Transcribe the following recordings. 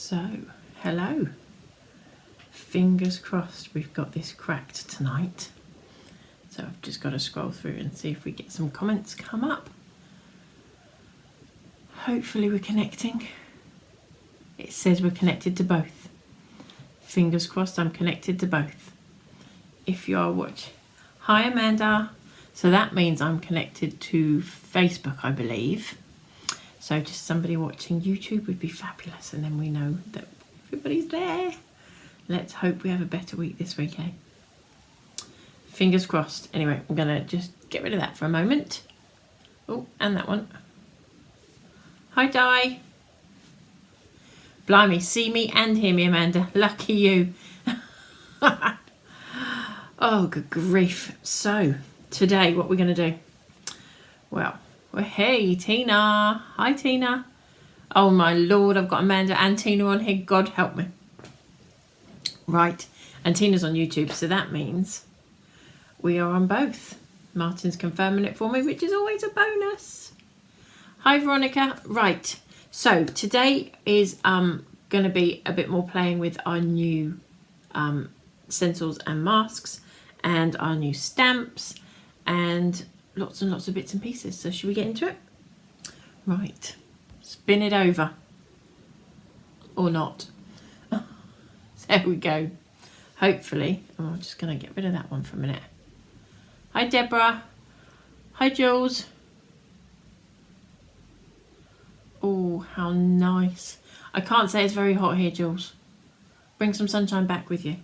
So, hello. Fingers crossed we've got this cracked tonight. So I've just got to scroll through and see if we get some comments come up. Hopefully we're connecting. It says we're connected to both. Fingers crossed I'm connected to both. If you are watching. Hi Amanda. So that means I'm connected to Facebook, I believe. So just somebody watching YouTube would be fabulous, and then we know that everybody's there. Let's hope we have a better week this week, eh? Fingers crossed. Anyway, I'm going to just get rid of that for a moment. Oh, and that one. Hi, Di. Blimey, see me and hear me, Amanda. Lucky you. Oh, good grief. So, today, what we're going to do? Well, hey, Tina. Hi, Tina. Oh, my Lord, I've got Amanda and Tina on here. God help me. Right, and Tina's on YouTube, so that means we are on both. Martin's confirming it for me, which is always a bonus. Hi, Veronica. Right, so today is going to be a bit more playing with our new stencils and masks and our new stamps and lots of bits and pieces. So should we get into it? Right, spin it over or not. There we go. Hopefully, I'm just going to get rid of that one for a minute. Hi, Deborah. Hi, Jules. Oh, how nice. I can't say it's very hot here, Jules. Bring some sunshine back with you.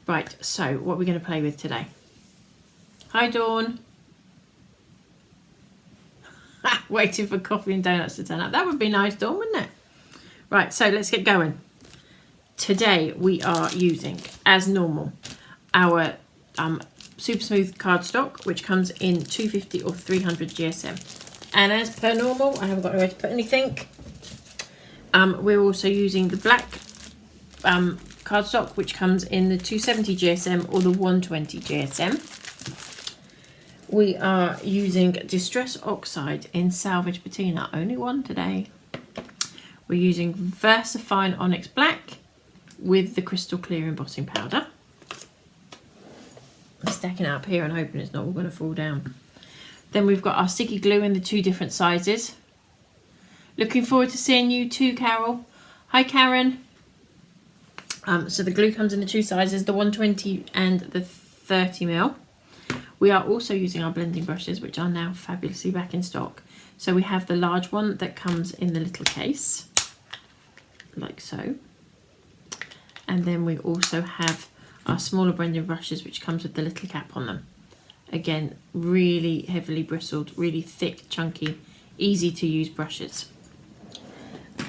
Right, so what are we going to play with today? Hi, Dawn. Waiting for coffee and donuts to turn up. That would be nice, Dawn, wouldn't it? Right, so let's get going. Today we are using, as normal, our super smooth cardstock, which comes in 250 or 300 GSM. And as per normal, I haven't got anywhere to put anything. We're also using the black cardstock, which comes in the 270 GSM or the 120 GSM. We are using Distress Oxide in Salvage Patina, only one today. We're using VersaFine Onyx Black with the crystal clear embossing powder. I'm stacking it up here and hoping it's not all going to fall down. Then we've got our sticky glue in the two different sizes. Looking forward to seeing you too, Carol. Hi, Karen. So the glue comes in the two sizes, the 120 and the 30mm. We are also using our blending brushes, which are now fabulously back in stock. So we have the large one that comes in the little case, like so. And then we also have our smaller blending brushes, which comes with the little cap on them. Again, really heavily bristled, really thick, chunky, easy to use brushes.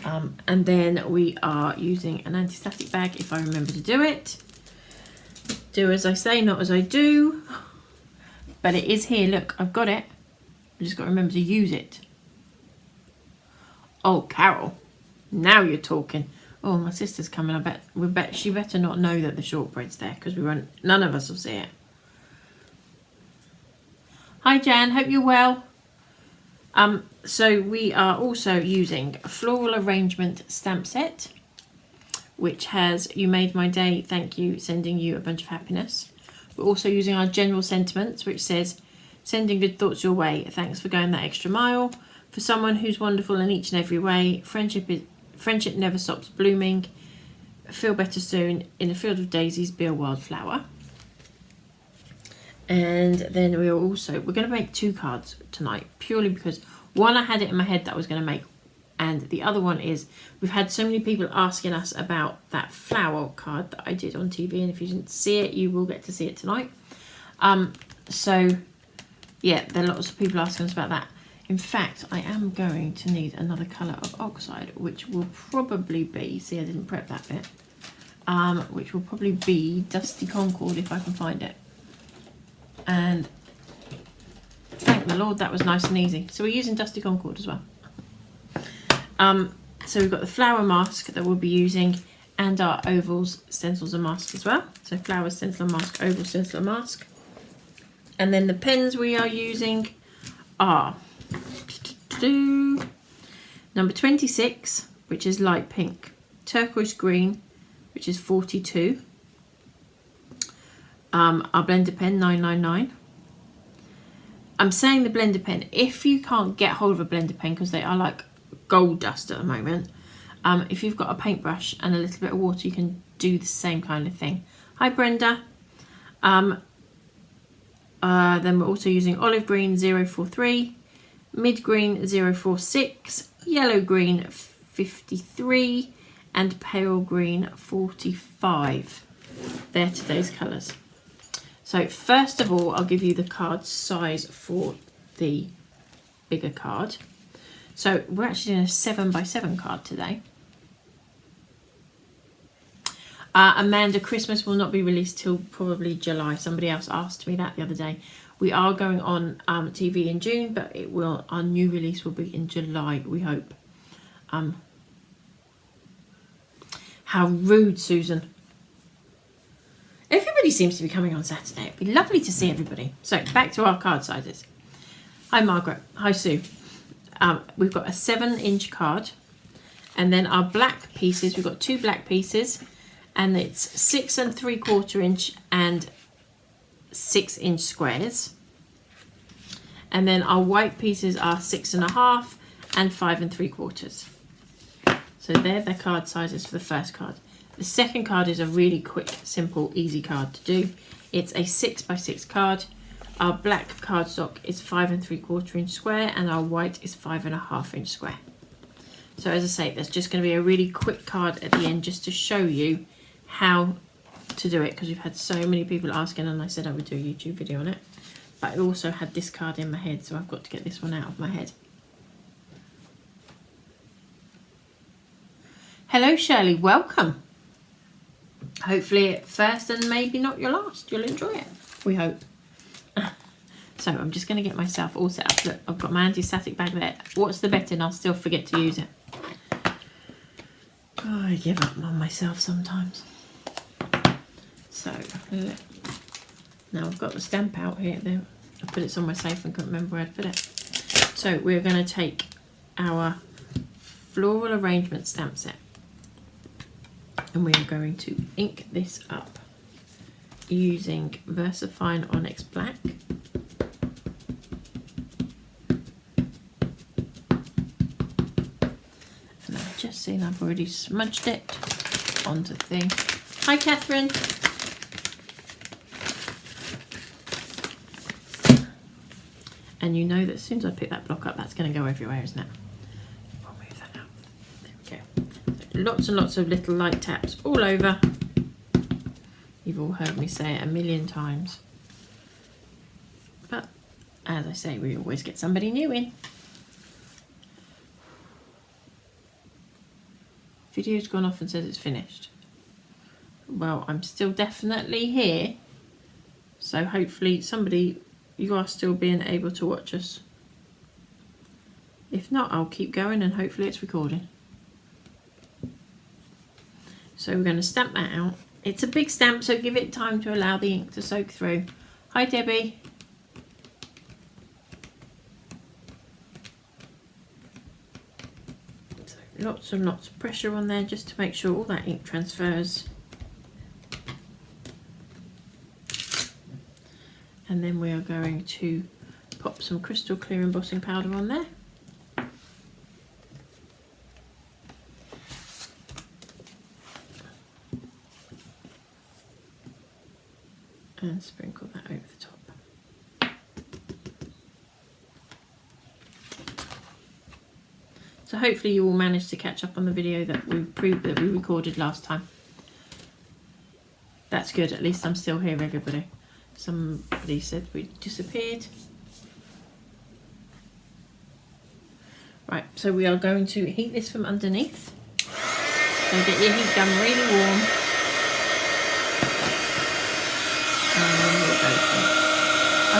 And then we are using an anti-static bag, if I remember to do it. Do as I say, not as I do. But it is here, look, I've got it. I just got to remember to use it. Oh, Carol, now you're talking. Oh, my sister's coming. I bet she better not know that the shortbread's there, because none of us will see it. Hi Jan, hope you're well. So we are also using a floral arrangement stamp set, which has "You Made My Day, thank you, sending you a bunch of happiness." We're also using our general sentiments, which says, "Sending good thoughts your way. Thanks for going that extra mile. For someone who's wonderful in each and every way. Friendship never stops blooming. Feel better soon. In a field of daisies, be a wildflower." And then we're going to make two cards tonight, purely because one, I had it in my head that I was going to make, and the other one is we've had so many people asking us about that flower card that I did on TV, and if you didn't see it, you will get to see it tonight. So yeah, there are lots of people asking us about that. In fact, I am going to need another colour of oxide, which will probably be, see, I didn't prep that bit, which will probably be Dusty Concord if I can find it. And thank the Lord, that was nice and easy. So we're using Dusty Concord as well. So we've got the flower mask that we'll be using, and our ovals, stencils and masks as well. So flower, stencil and mask, oval, stencil and mask. And then the pens we are using are number 26, which is light pink, turquoise green, which is 42. Our blender pen, 9.99. I'm saying the blender pen, if you can't get hold of a blender pen, because they are like gold dust at the moment, if you've got a paintbrush and a little bit of water, you can do the same kind of thing. Hi Brenda. Then we're also using olive green 043, mid green 046, yellow green 53, and pale green 45. They're today's colours. So first of all, I'll give you the card size for the bigger card. So we're actually doing a 7x7 card today. Amanda, Christmas will not be released till probably July. Somebody else asked me that the other day. We are going on TV in June, but our new release will be in July, we hope. How rude, Susan. Everybody seems to be coming on Saturday. It'd be lovely to see everybody. So back to our card sizes. Hi Margaret. Hi Sue. We've got a 7-inch card, and then our black pieces. We've got 2 black pieces, and it's 6 3/4 inch and 6-inch squares. And then our white pieces are 6.5 and 5 3/4. So they're the card sizes for the first card. The second card is a really quick, simple, easy card to do. It's a 6x6 card. Our black cardstock is 5 3/4 inch square, and our white is 5.5 inch square. So as I say, there's just going to be a really quick card at the end just to show you how to do it, because we've had so many people asking, and I said I would do a YouTube video on it. But I also had this card in my head, so I've got to get this one out of my head. Hello Shirley, welcome. Hopefully first and maybe not your last. You'll enjoy it, we hope. So I'm just going to get myself all set up. Look, I've got my anti-static bag there. What's the betting? I'll still forget to use it. Oh, I give up on myself sometimes. So now I've got the stamp out here. There, I put it somewhere safe and couldn't remember where to put it. So we're going to take our floral arrangement stamp set, and we are going to ink this up using VersaFine Onyx Black. And I've just seen I've already smudged it onto the thing. Hi Catherine. And you know that as soon as I pick that block up, that's going to go everywhere, isn't it? I'll move that out. There we go. Lots and lots of little light taps all over. You've all heard me say it a million times. But as I say, we always get somebody new in. Video's gone off and says it's finished. Well, I'm still definitely here. So hopefully somebody, you are still being able to watch us. If not, I'll keep going and hopefully it's recording. So we're going to stamp that out. It's a big stamp, so give it time to allow the ink to soak through. Hi Debbie. So lots and lots of pressure on there just to make sure all that ink transfers. And then we are going to pop some crystal clear embossing powder on there. And sprinkle that over the top. So hopefully you all managed to catch up on the video that we recorded last time. That's good, at least I'm still here, everybody. Somebody said we disappeared. Right, so we are going to heat this from underneath. So get your heat gun really warm. And then we'll go from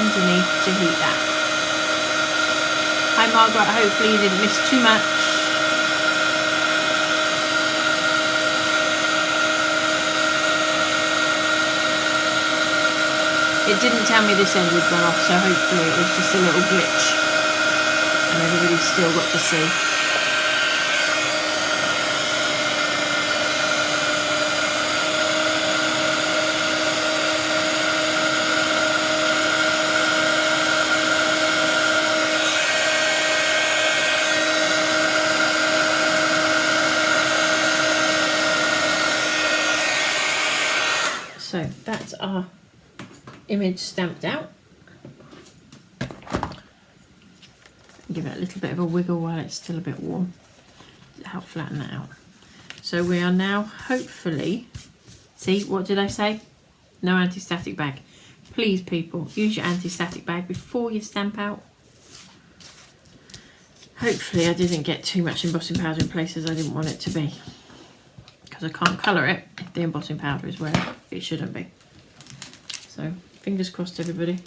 underneath to heat that. Hi Margaret, hopefully you didn't miss too much. It didn't tell me this end would run off, so hopefully it was just a little glitch and everybody still got to see. that's our image stamped out. Give it a little bit of a wiggle while it's still a bit warm. Help flatten that out. So we are now hopefully, see, what did I say? No anti-static bag. Please people, use your anti-static bag before you stamp out. Hopefully I didn't get too much embossing powder in places I didn't want it to be, because I can't colour it if the embossing powder is where it shouldn't be. So fingers crossed everybody.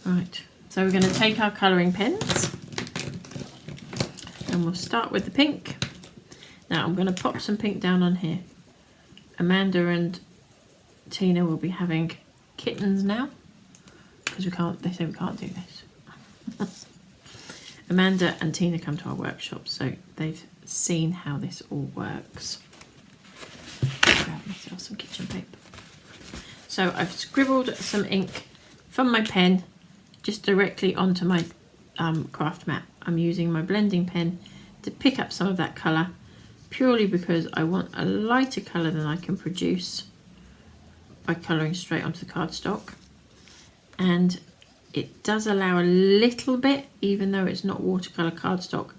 Right, so we're going to take our colouring pens and we'll start with the pink. Now I'm going to pop some pink down on here. Amanda and Tina will be having kittens now because they say we can't do this. Amanda and Tina come to our workshop, so they've seen how this all works. Grab myself some kitchen paper. So I've scribbled some ink from my pen just directly onto my craft mat. I'm using my blending pen to pick up some of that colour, purely because I want a lighter colour than I can produce by colouring straight onto the cardstock. And it does allow a little bit, even though it's not watercolour cardstock,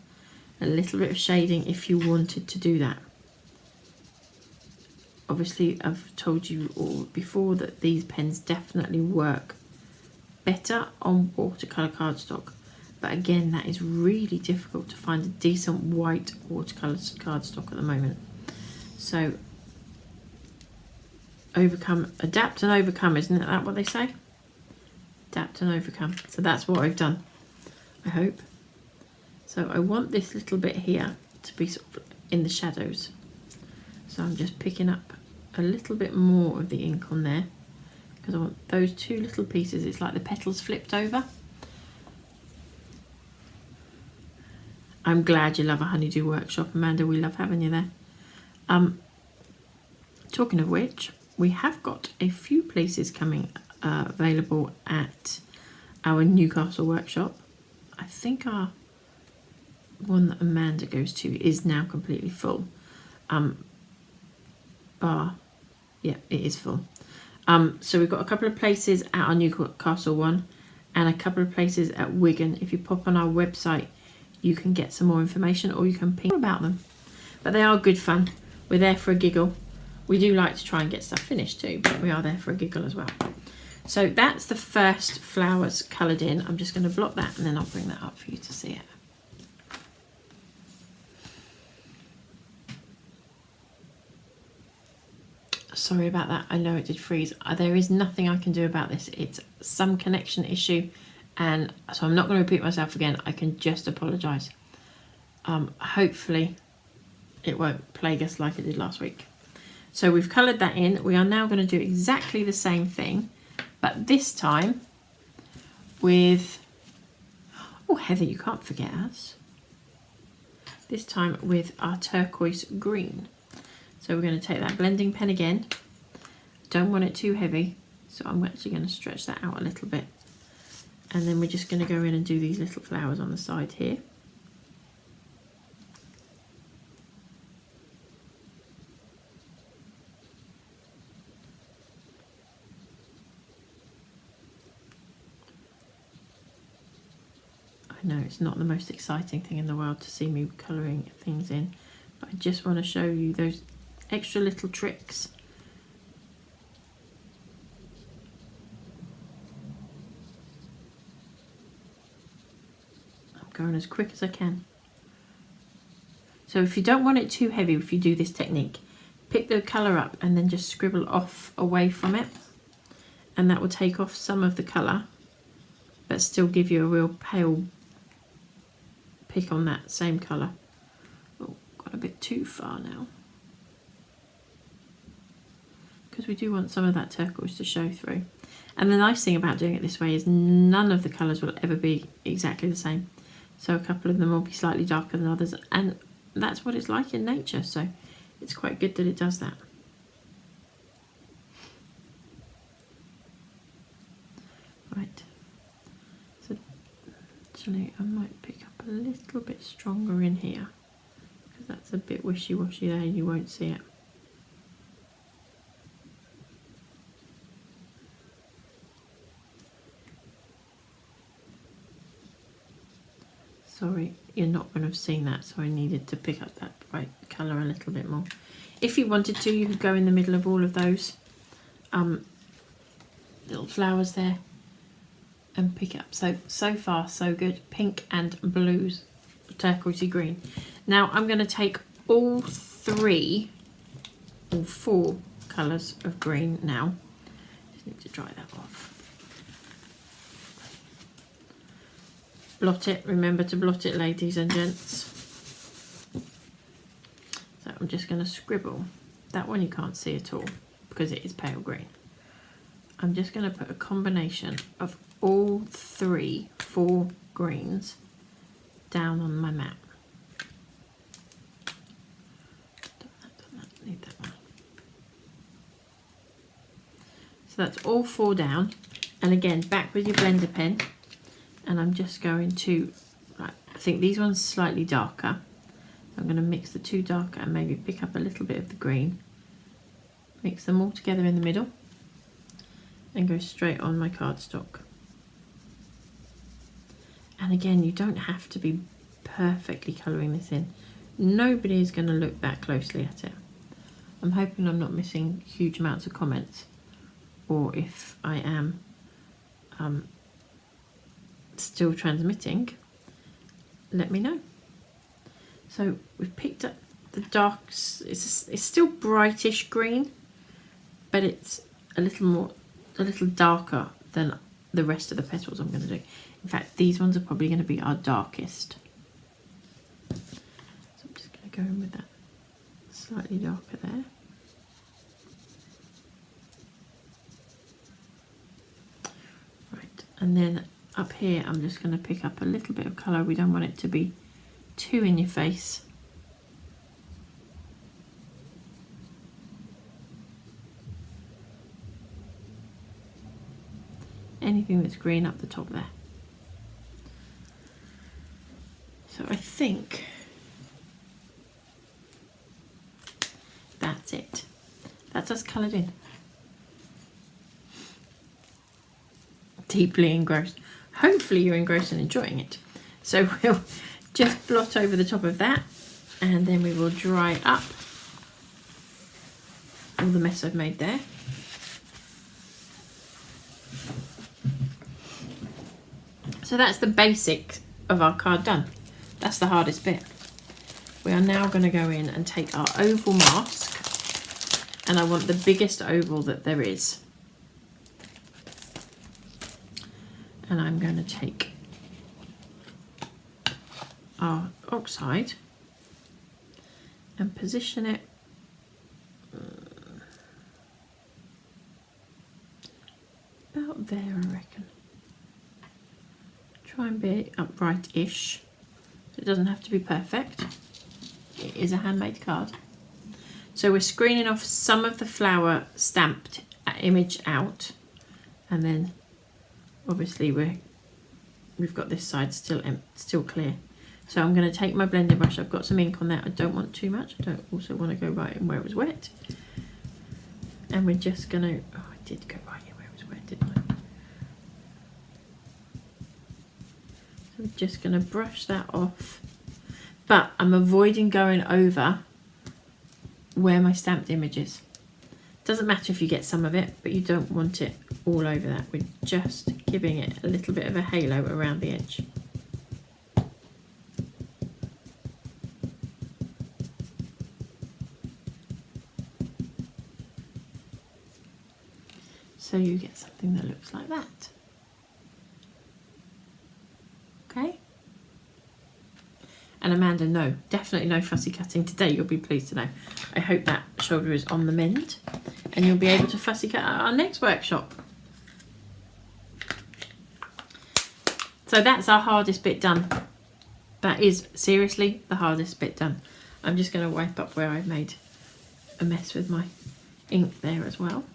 a little bit of shading if you wanted to do that. Obviously I've told you all before that these pens definitely work better on watercolour cardstock, but again that is really difficult to find a decent white watercolour cardstock at the moment. So adapt and overcome, isn't that what they say? Adapt and overcome. So that's what I've done, I hope. So I want this little bit here to be sort of in the shadows. So I'm just picking up a little bit more of the ink on there because I want those two little pieces. It's like the petals flipped over. I'm glad you love a honeydew workshop, Amanda. We love having you there. Talking of which, we have got a few places coming available at our Newcastle workshop. I think our one that Amanda goes to is now completely full. Yeah, it is full. So we've got a couple of places at our Newcastle one and a couple of places at Wigan. If you pop on our website, you can get some more information, or you can ping about them. But they are good fun. We're there for a giggle. We do like to try and get stuff finished too, but we are there for a giggle as well. So that's the first flowers coloured in. I'm just going to block that and then I'll bring that up for you to see it. Sorry about that. I know it did freeze. There is nothing I can do about this. It's some connection issue, and so I'm not going to repeat myself again. I can just apologise. Hopefully it won't plague us like it did last week. So we've coloured that in. We are now going to do exactly the same thing, but this time with, oh Heather, you can't forget us. This time with our turquoise green. So we're going to take that blending pen again. Don't want it too heavy, so I'm actually going to stretch that out a little bit. And then we're just going to go in and do these little flowers on the side here. I know it's not the most exciting thing in the world to see me colouring things in, but I just want to show you those extra little tricks. I'm going as quick as I can. So if you don't want it too heavy, if you do this technique, pick the colour up and then just scribble off away from it, and that will take off some of the colour but still give you a real pale pick on that same colour. Oh, got a bit too far now, because we do want some of that turquoise to show through. And the nice thing about doing it this way is none of the colours will ever be exactly the same. So a couple of them will be slightly darker than others, and that's what it's like in nature, so it's quite good that it does that. Right, so actually I might pick up a little bit stronger in here, because that's a bit wishy-washy there and you won't see it. Sorry, you're not going to have seen that, so I needed to pick up that bright colour a little bit more. If you wanted to, you could go in the middle of all of those little flowers there and pick it up. So far so good. Pink and blues, turquoisey green. Now I'm going to take all four colours of green now. Just need to dry that off. Blot it, remember to blot it, ladies and gents. So I'm just going to scribble. That one you can't see at all because it is pale green. I'm just going to put a combination of all four greens down on my map. Need that one. So that's all four down, and again back with your blender pen, and I'm just going to, right, I think these ones slightly darker. I'm going to mix the two darker and maybe pick up a little bit of the green, mix them all together in the middle and go straight on my cardstock. And again, you don't have to be perfectly colouring this in. Nobody is going to look that closely at it. I'm hoping I'm not missing huge amounts of comments, or if I am still transmitting, let me know. So we've picked up the darks. It's still brightish green, but it's a little darker than the rest of the petals I'm going to do. In fact, these ones are probably going to be our darkest. So I'm just going to go in with that slightly darker there. Right, and then up here I'm just going to pick up a little bit of colour. We don't want it to be too in your face. Anything that's green up the top there. So I think that's it. That's us coloured in. Deeply engrossed. Hopefully you're engrossed and enjoying it. So we'll just blot over the top of that, and then we will dry up all the mess I've made there. So that's the basic of our card done. That's the hardest bit. We are now going to go in and take our oval mask, and I want the biggest oval that there is. And I'm going to take our oxide and position it about there, I reckon. Try and be upright-ish. It doesn't have to be perfect. It is a handmade card. So we're screening off some of the flower stamped image out, and then obviously we've got this side still clear. So I'm going to take my blending brush. I've got some ink on there. I don't want too much. I don't also want to go right in where it was wet. And we're just going to, oh, I did go right in where it was wet, didn't I? So we're just going to brush that off. But I'm avoiding going over where my stamped image is. Doesn't matter if you get some of it, but you don't want it all over that. We're just giving it a little bit of a halo around the edge. So you get something that looks like that. Okay? And Amanda, no, definitely no fussy cutting today. You'll be pleased to know. I hope that shoulder is on the mend and you'll be able to fussy cut at our next workshop. So that's our hardest bit done. That is seriously the hardest bit done. I'm just going to wipe up where I've made a mess with my ink there as well.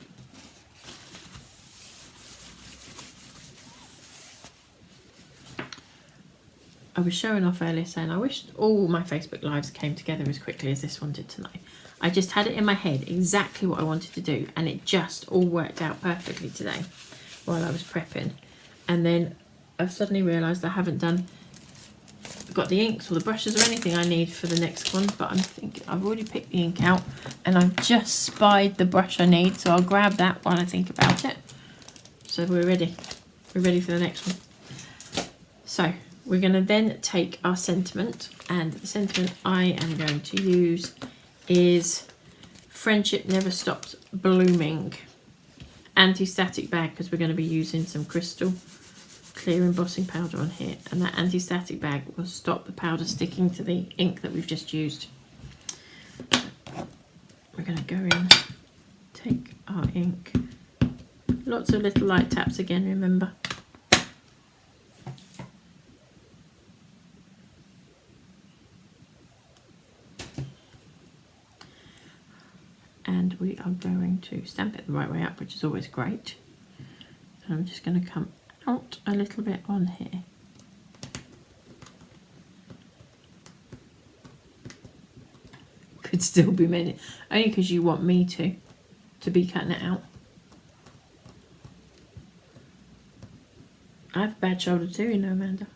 I was showing off earlier saying I wish all my Facebook Lives came together as quickly as this one did tonight. I just had it in my head exactly what I wanted to do, and it just all worked out perfectly today while I was prepping. And then I've suddenly realised I haven't done got the inks or the brushes or anything I need for the next one, but I'm thinking I've already picked the ink out and I've just spied the brush I need, so I'll grab that while I think about it. So we're ready for the next one. So we're going to then take our sentiment, and the sentiment I am going to use is Friendship Never Stopped Blooming anti-static bag, because we're going to be using some crystal clear embossing powder on here, and that anti-static bag will stop the powder sticking to the ink that we've just used. We're going to go in, take our ink, lots of little light taps again, remember. And we are going to stamp it the right way up, which is always great. And I'm just going to come out a little bit on here. Could still be many, only because you want me to be cutting it out. I have a bad shoulder too, you know, Amanda.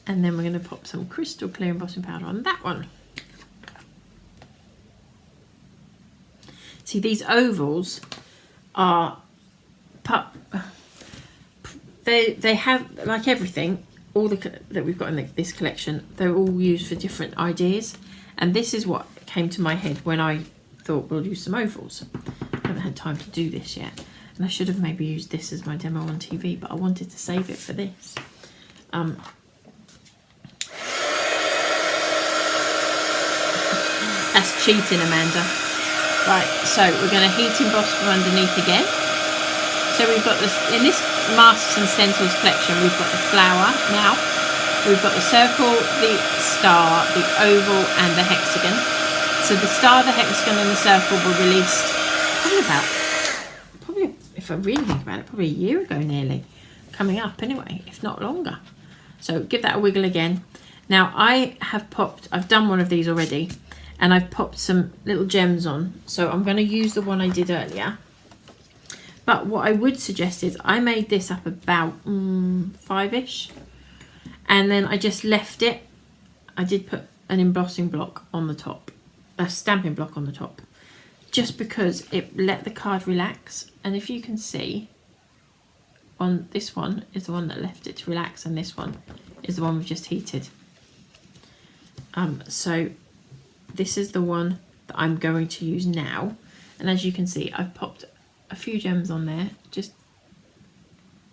And then we're going to pop some crystal clear embossing powder on that one. See, these ovals are, they have, like everything, all that we've got in this collection, they're all used for different ideas. And this is what came to my head when I thought we'll use some ovals. I haven't had time to do this yet. And I should have maybe used this as my demo on TV, but I wanted to save it for this. That's cheating, Amanda. Right, so we're going to heat emboss from underneath again. So we've got this, in this Masks and Stencils collection, we've got the flower now. We've got the circle, the star, the oval and the hexagon. So the star, the hexagon and the circle were released probably, if I really think about it, probably a year ago nearly. Coming up anyway, if not longer. So give that a wiggle again. Now I've done one of these already, and I've popped some little gems on. So I'm going to use the one I did earlier. But what I would suggest is I made this up about 5-ish. And then I just left it. I did put an embossing block on the top. A stamping block on the top. Just because it let the card relax. And if you can see, on this one is the one that left it to relax. And this one is the one we've just heated. So this is the one that I'm going to use now. And as you can see, I've popped a few gems on there, just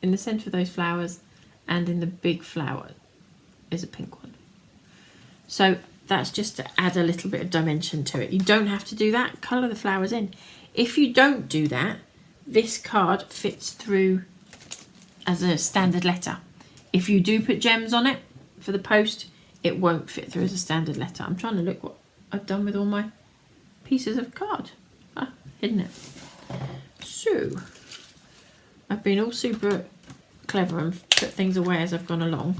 in the centre of those flowers, and in the big flower is a pink one. So that's just to add a little bit of dimension to it. You don't have to do that, colour the flowers in. If you don't do that, this card fits through as a standard letter. If you do put gems on it for the post, it won't fit through as a standard letter. I'm trying to look what I've done with all my pieces of card. Hidden it. So I've been all super clever and put things away as I've gone along,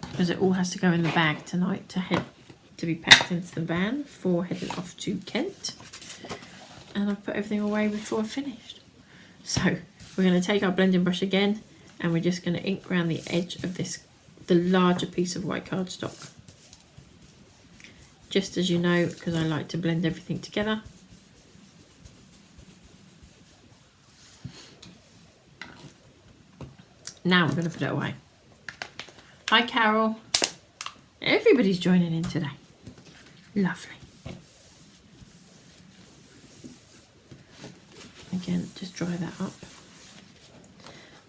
because it all has to go in the bag tonight to be packed into the van before heading off to Kent. And I've put everything away before I finished. So we're going to take our blending brush again, and we're just going to ink around the edge of the larger piece of white cardstock. Just as you know, because I like to blend everything together. Now we're going to put it away. Hi Carol. Everybody's joining in today. Lovely. Again, just dry that up.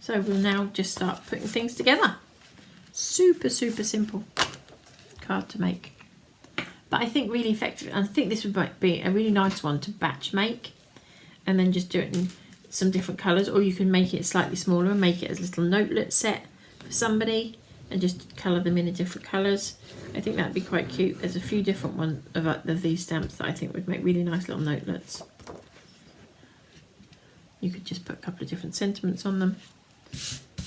So we'll now just start putting things together. Super, super simple card to make. But I think really effective. I think this would be a really nice one to batch make. And then just do it in some different colours, or you can make it slightly smaller and make it as a little notelet set for somebody and just colour them in different colours. I think that'd be quite cute. There's a few different ones of these stamps that I think would make really nice little notelets. You could just put a couple of different sentiments on them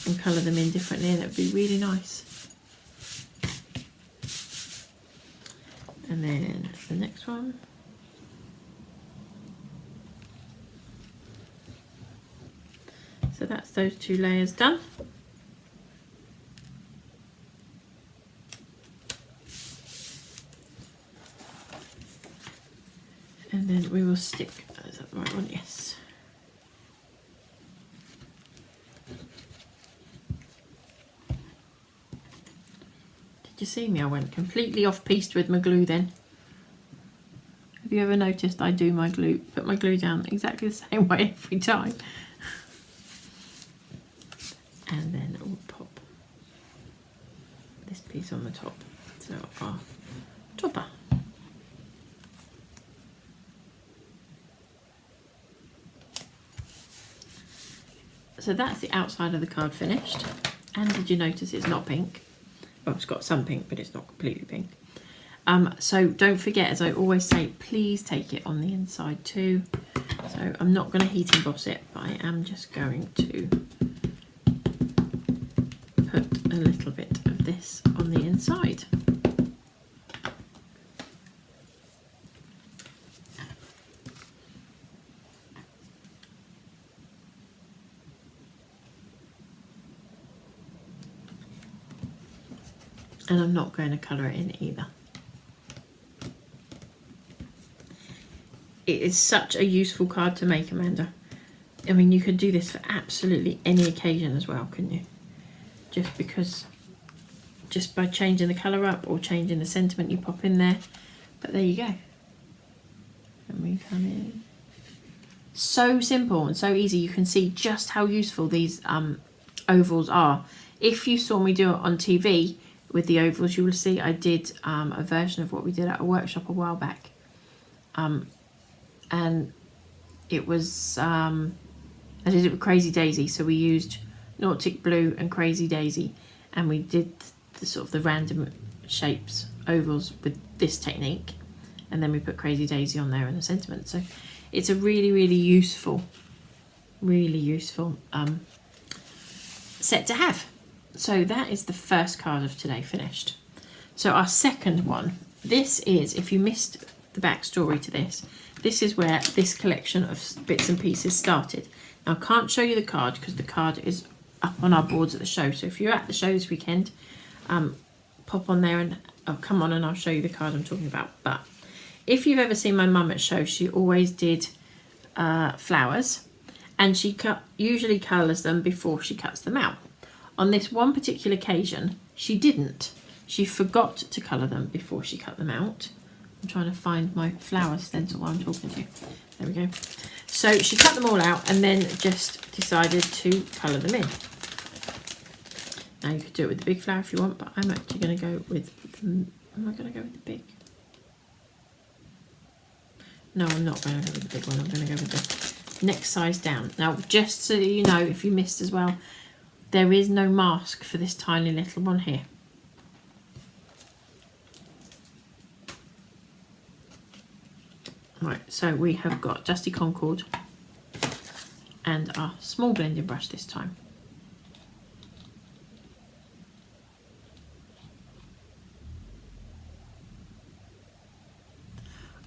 and colour them in differently, and that would be really nice. And then the next one. So that's those two layers done. And then we will stick, is that the right one? Yes. Did you see me? I went completely off-piste with my glue then. Have you ever noticed I do my glue, put my glue down exactly the same way every time? And then we'll pop this piece on the top. So our topper. So that's the outside of the card finished. And did you notice it's not pink? Well, it's got some pink, but it's not completely pink. So don't forget, as I always say, please take it on the inside too. So I'm not going to heat emboss it, but I am just going to put a little bit of this on the inside. And I'm not going to colour it in either. It is such a useful card to make, Amanda. I mean, you could do this for absolutely any occasion as well, couldn't you? Just by changing the colour up or changing the sentiment you pop in there. But there you go. And we come in. So simple and so easy. You can see just how useful these ovals are. If you saw me do it on TV with the ovals, you will see I did a version of what we did at a workshop a while back. And it was, I did it with Crazy Daisy. So we used Nautic Blue and Crazy Daisy, and we did the sort of the random shapes, ovals, with this technique. And then we put Crazy Daisy on there and the sentiment. So it's a really, really useful set to have. So that is the first card of today finished. So our second one, this is, if you missed the backstory to this, this is where this collection of bits and pieces started. Now I can't show you the card because the card is up on our boards at the show. So if you're at the show this weekend, pop on there and come on and I'll show you the card I'm talking about. But if you've ever seen my mum at shows, she always did flowers, and she usually colours them before she cuts them out. On this one particular occasion, she didn't. She forgot to colour them before she cut them out. I'm trying to find my flower stencil while I'm talking to you. There we go. So she cut them all out and then just decided to colour them in. Now you could do it with the big flower if you want, but I'm actually going to go with the, am I going to go with the big? No, I'm not going to go with the big one. I'm going to go with the next size down. Now, just so you know, if you missed as well, there is no mask for this tiny little one here. Right, so we have got Dusty Concord and our small blending brush this time.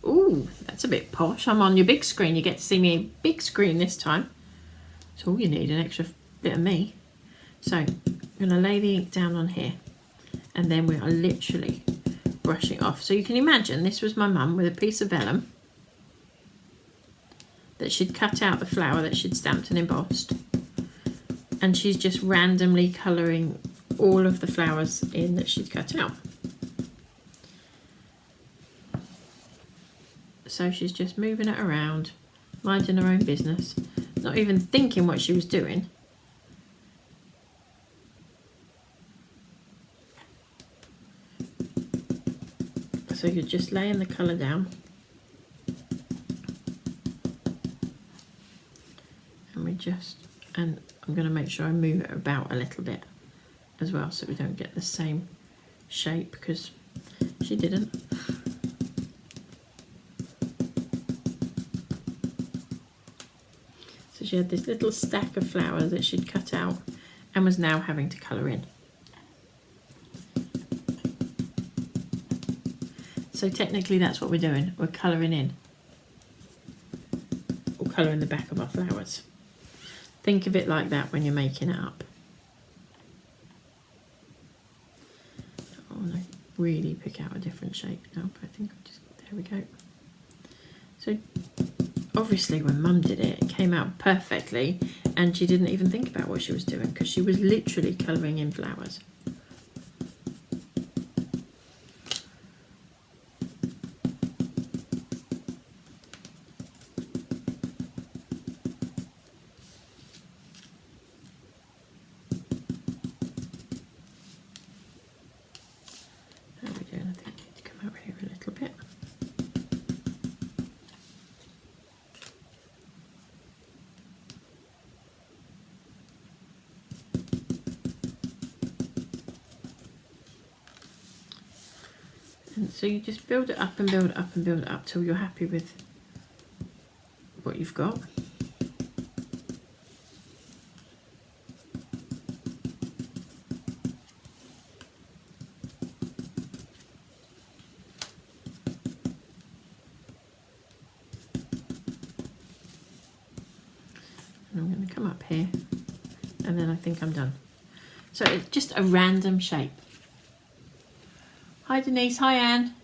Ooh, that's a bit posh. I'm on your big screen. You get to see me a big screen this time. That's all you need, an extra bit of me. So I'm going to lay the ink down on here, and then we are literally brushing off. So you can imagine this was my mum with a piece of vellum that she'd cut out the flower that she'd stamped and embossed, and she's just randomly colouring all of the flowers in that she'd cut out. So she's just moving it around, minding her own business, not even thinking what she was doing. So you're just laying the colour down. And I'm going to make sure I move it about a little bit as well so we don't get the same shape, because she didn't. So she had this little stack of flowers that she'd cut out and was now having to colour in. So technically that's what we're doing, we're colouring in, or colouring the back of our flowers. Think of it like that when you're making it up. I want to really pick out a different shape now, but I think I'll just, there we go. So obviously when Mum did it, it came out perfectly, and she didn't even think about what she was doing because she was literally colouring in flowers. How are we doing? I think I need to come out here a little bit. And so you just build it up and build it up and build it up till you're happy with what you've got. And I'm going to come up here, and then I think I'm done. So it's just a random shape. Hi Denise, hi Anne.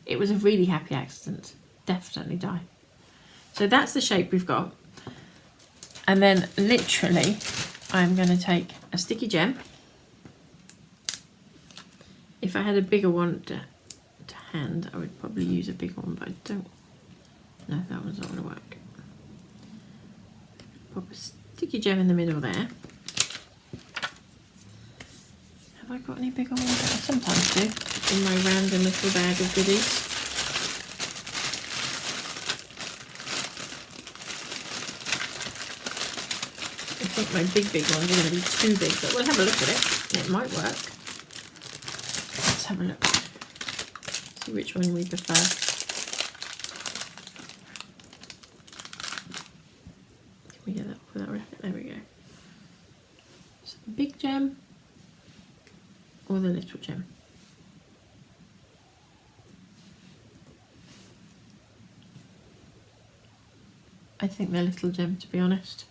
It was a really happy accident. Definitely die. So that's the shape we've got. And then literally I'm going to take a sticky gem. If I had a bigger one to hand, I would probably use a bigger one, but I don't. No, that one's not going to work. Pop a sticky gem in the middle there. Have I got any bigger ones? I sometimes do, in my random little bag of goodies. I think my big ones are going to be too big, but we'll have a look at it. It might work. Let's have a look. See which one we prefer. Can we get that off without wrapping? There we go. So the big gem or the little gem? I think the little gem, to be honest.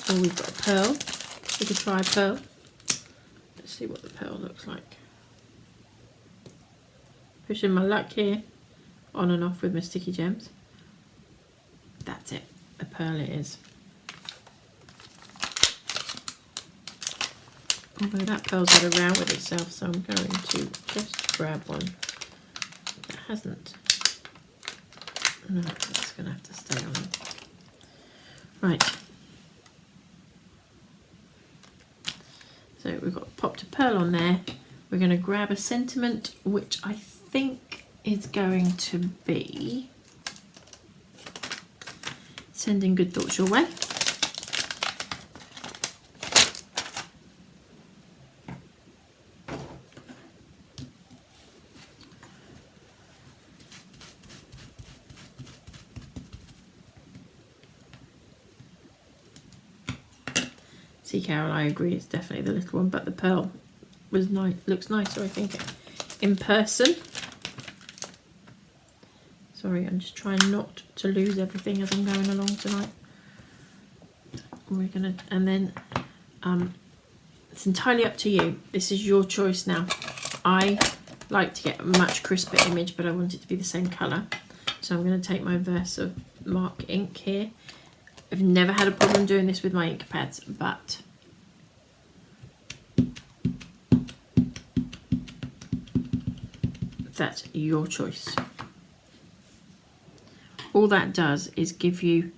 So we've got a pearl. We could try a pearl. Let's see what the pearl looks like. Pushing my luck here, on and off with my sticky gems. That's it. A pearl it is. Although that pearl's got a row with itself, so I'm going to just grab one that hasn't. No, that's going to have to stay on. Right. So we've got popped a pearl on there. We're going to grab a sentiment, which I think is going to be sending good thoughts your way. See, Carol, I agree, it's definitely the little one, but the pearl was nice, looks nicer, I think, in person. Sorry, I'm just trying not to lose everything as I'm going along tonight. We're gonna, and then it's entirely up to you. This is your choice now. I like to get a much crisper image, but I want it to be the same colour. So I'm going to take my Versa Mark ink here. I've never had a problem doing this with my ink pads, but that's your choice. All that does is give you,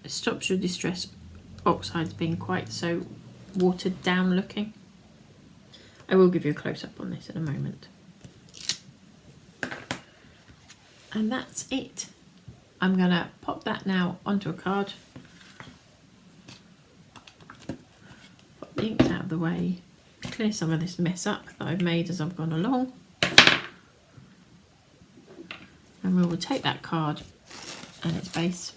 it stops your distress oxides being quite so watered down looking. I will give you a close-up on this in a moment. And that's it. I'm going to pop that now onto a card. Pop the inks out of the way. Clear some of this mess up that I've made as I've gone along. And we will take that card and its base.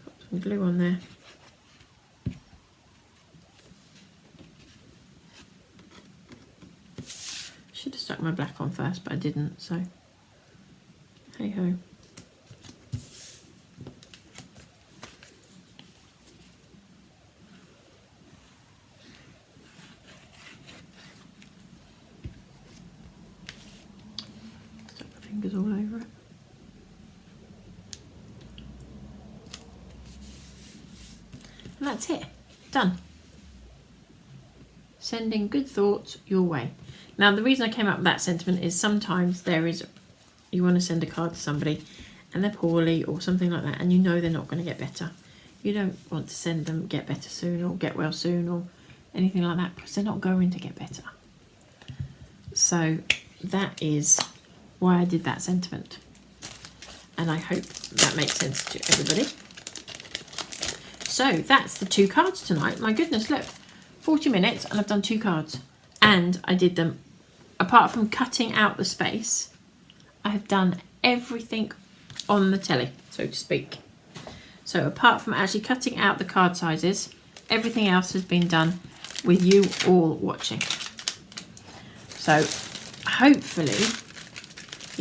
Pop some glue on there. Should have stuck my black on first, but I didn't, so hey ho. fingers all over it. And that's it. Done. Sending good thoughts your way. Now, the reason I came up with that sentiment is sometimes you want to send a card to somebody and they're poorly or something like that, and you know they're not going to get better. You don't want to send them get better soon or get well soon or anything like that, because they're not going to get better. So that is why I did that sentiment. And I hope that makes sense to everybody. So that's the 2 cards tonight. My goodness, look, 40 minutes and I've done 2 cards. And I did them, apart from cutting out the space, I have done everything on the telly, so to speak. So apart from actually cutting out the card sizes, everything else has been done with you all watching. So hopefully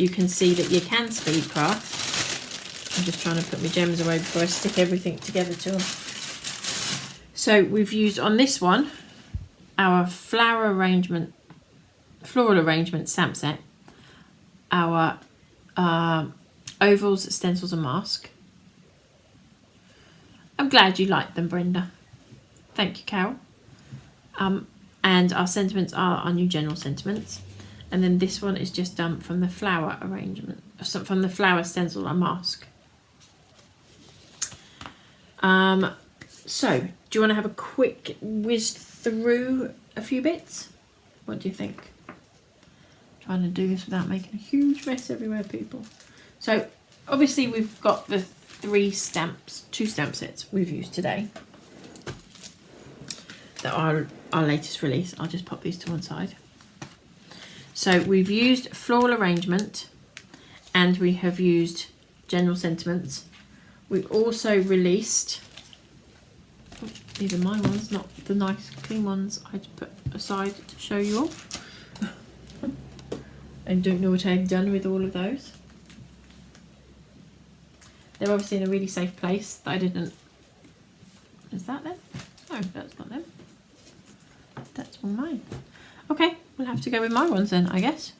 you can see that you can speed craft. I'm just trying to put my gems away before I stick everything together to them. So we've used on this one our floral arrangement stamp set, our ovals, stencils and mask. I'm glad you liked them, Brenda. Thank you, Carol. And our sentiments are our new general sentiments. And then this one is just done from the flower arrangement, from the flower stencil and mask. So, do you want to have a quick whiz through a few bits? What do you think? Trying to do this without making a huge mess everywhere, people. So, obviously we've got the 2 stamp sets we've used today that are our latest release. I'll just pop these to one side. So we've used floral arrangement and we have used general sentiments. We've also released, these are my ones, not the nice clean ones I'd put aside to show you all. I don't know what I've done with all of those. They're obviously in a really safe place that I didn't... Is that them? No, that's not them. That's all mine. Okay, we'll have to go with my ones then, I guess.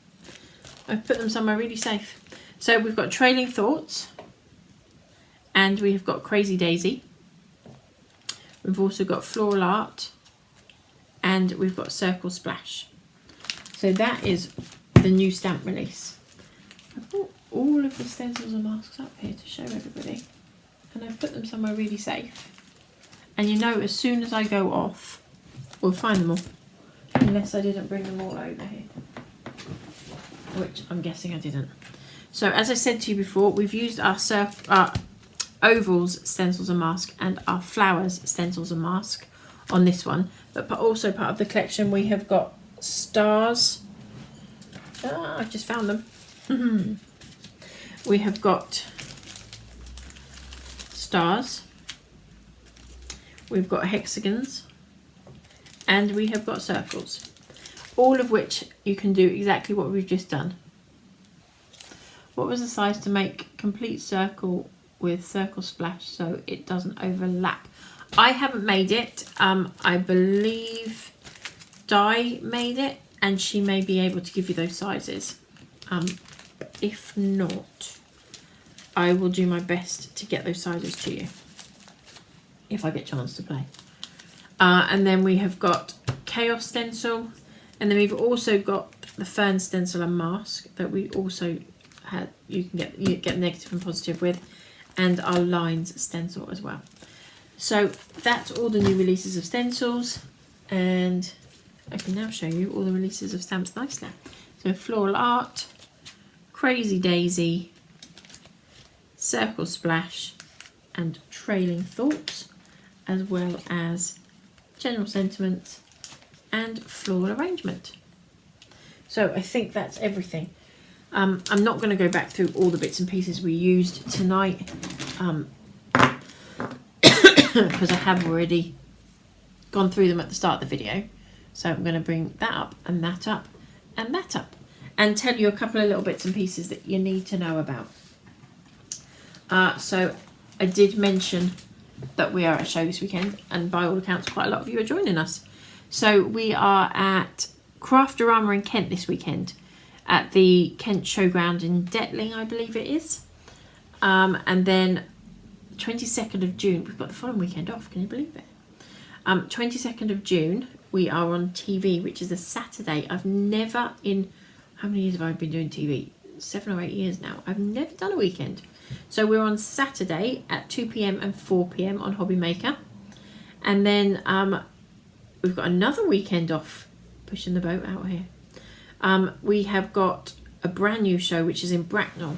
I've put them somewhere really safe. So we've got Trailing Thoughts. And we have got Crazy Daisy. We've also got Floral Art. And we've got Circle Splash. So that is the new stamp release. I've brought all of the stencils and masks up here to show everybody. And I've put them somewhere really safe. And you know, as soon as I go off, we'll find them all. Unless I didn't bring them all over here. Which I'm guessing I didn't. So as I said to you before, we've used our ovals, stencils and mask, and our flowers, stencils and mask on this one. But also part of the collection we have got stars. I've just found them. We have got stars. We've got hexagons. And we have got circles. All of which you can do exactly what we've just done. What was the size to make complete circle with circle splash so it doesn't overlap? I haven't made it. I believe Di made it and she may be able to give you those sizes. If not, I will do my best to get those sizes to you if I get a chance to play. And then we have got Chaos Stencil, and then we've also got the Fern Stencil and Mask that we also had. You get negative and positive with, and our Lines Stencil as well. So that's all the new releases of stencils, and I can now show you all the releases of stamps nicely. So Floral Art, Crazy Daisy, Circle Splash, and Trailing Thoughts, as well as General Sentiments and Floral Arrangement. So I think that's everything. I'm not going to go back through all the bits and pieces we used tonight because I have already gone through them at the start of the video. So I'm going to bring that up and that up and that up and tell you a couple of little bits and pieces that you need to know about. So I did mention that we are at a show this weekend, and by all accounts quite a lot of you are joining us. So we are at Craftorama in Kent this weekend, at the Kent Showground in Detling, I believe it is. And then 22nd of June, we've got the following weekend off, can you believe it? 22nd of June, we are on TV, which is a Saturday. I've never, in how many years have I been doing TV? 7 or 8 years now. I've never done a weekend. So we're on Saturday at 2 p.m. and 4 p.m. on Hobby Maker. And then we've got another weekend off, pushing the boat out here. We have got a brand new show, which is in Bracknell.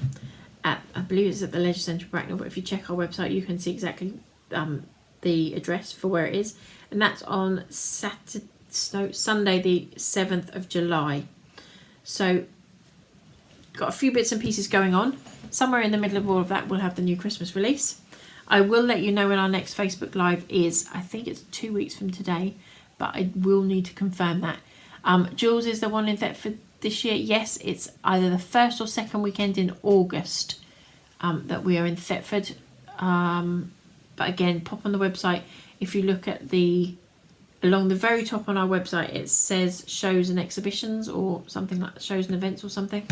I believe it's at the Leisure Centre of Bracknell, but if you check our website, you can see exactly the address for where it is. And that's on Sunday, the 7th of July. So, got a few bits and pieces going on. Somewhere in the middle of all of that, we'll have the new Christmas release. I will let you know when our next Facebook Live is. I think it's 2 weeks from today, but I will need to confirm that. Jules is the one in Thetford this year. Yes, it's either the first or second weekend in August that we are in Thetford. But again, pop on the website. If you look at along the very top on our website, it says shows and exhibitions or something like shows and events or something.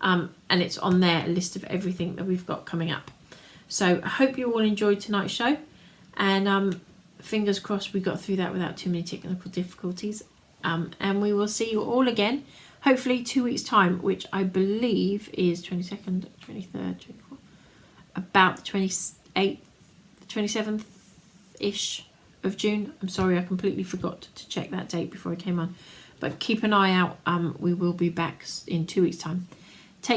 And it's on there, a list of everything that we've got coming up. So I hope you all enjoyed tonight's show. And fingers crossed we got through that without too many technical difficulties. And we will see you all again, hopefully 2 weeks' time, which I believe is 22nd, 23rd, 24th, about the 28th, 27th-ish of June. I'm sorry, I completely forgot to check that date before I came on. But keep an eye out. We will be back in 2 weeks' time.